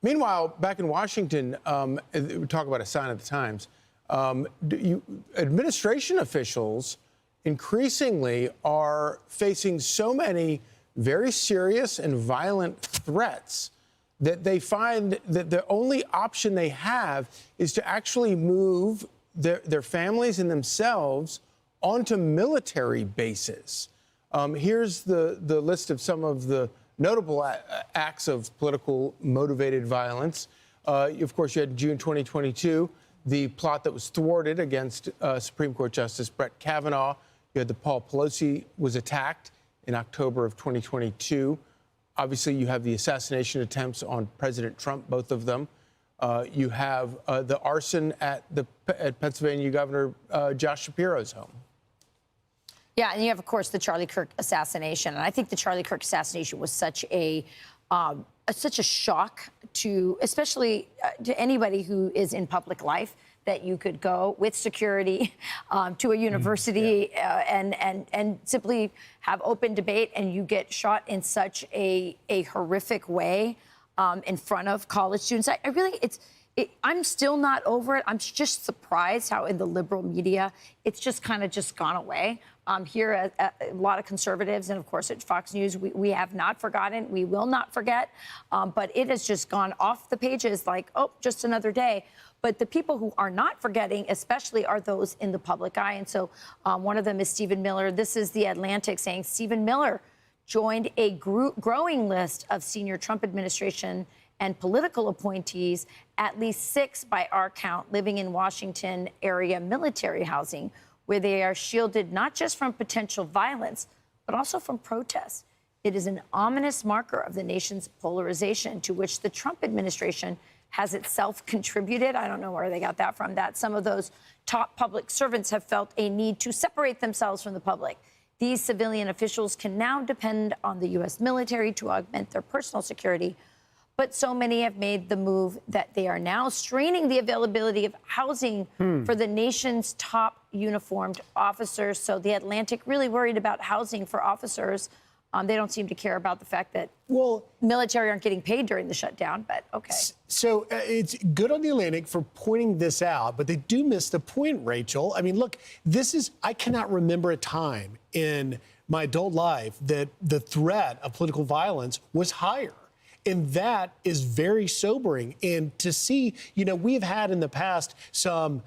Meanwhile, back in Washington, we talk about a sign of the times. Administration officials increasingly are facing so many very serious and violent threats that they find that the only option they have is to actually move their families and themselves onto military bases. Here's the list of some of the notable acts of political motivated violence. Of course, you had June 2022, the plot that was thwarted against Supreme Court Justice Brett Kavanaugh. You had the Paul Pelosi was attacked in October of 2022. Obviously, you have the assassination attempts on President Trump, both of them. You have the arson at Pennsylvania Governor Josh Shapiro's home. Yeah, and you have, of course, the Charlie Kirk assassination. And I think the Charlie Kirk assassination was such a shock to, especially to anybody who is in public life, that you could go with security to a university and simply have open debate, and you get shot in such a horrific way in front of college students. I'm still not over it. I'm just surprised how in the liberal media it's just kind of just gone away. Here, a lot of conservatives, and of course at Fox News, we have not forgotten. We will not forget. But it has just gone off the pages like, oh, just another day. But the people who are not forgetting, especially, are those in the public eye. And so one of them is Stephen Miller. This is The Atlantic saying Stephen Miller joined a growing list of senior Trump administration and political appointees, at least 6 by our count, living in Washington area military housing, where they are shielded not just from potential violence, but also from protests. It is an ominous marker of the nation's polarization, to which the Trump administration has itself contributed. I don't know where they got that from, that some of those top public servants have felt a need to separate themselves from the public. These civilian officials can now depend on the U.S. military to augment their personal security. But so many have made the move that they are now straining the availability of housing for the nation's top uniformed officers. So The Atlantic really worried about housing for officers. They don't seem to care about the fact that military aren't getting paid during the shutdown, but okay. So it's good on The Atlantic for pointing this out, but they do miss the point, Rachel. I mean, look, I cannot remember a time in my adult life that the threat of political violence was higher. And that is very sobering. And to see, we've had in the past some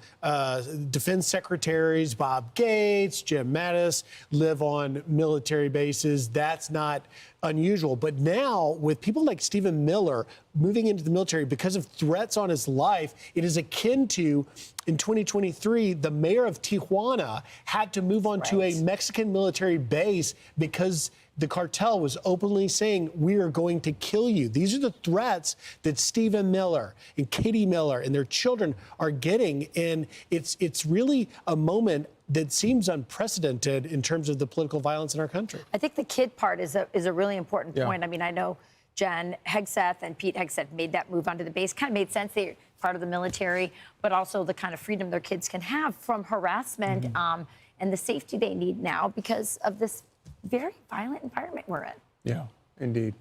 defense secretaries, Bob Gates, Jim Mattis, live on military bases. That's not unusual. But now, with people like Stephen Miller moving into the military because of threats on his life, it is akin to, in 2023, the mayor of Tijuana had to move on to a Mexican military base because the cartel was openly saying, we are going to kill you. These are the threats that Stephen Miller and Katie Miller and their children are getting. And it's really a moment that seems unprecedented in terms of the political violence in our country. I think the kid part is a really important point. I mean, I know Jen Hegseth and Pete Hegseth made that move onto the base. Kind of made sense. They're part of the military, but also the kind of freedom their kids can have from harassment and the safety they need now because of this very violent environment we're in. Yeah, indeed.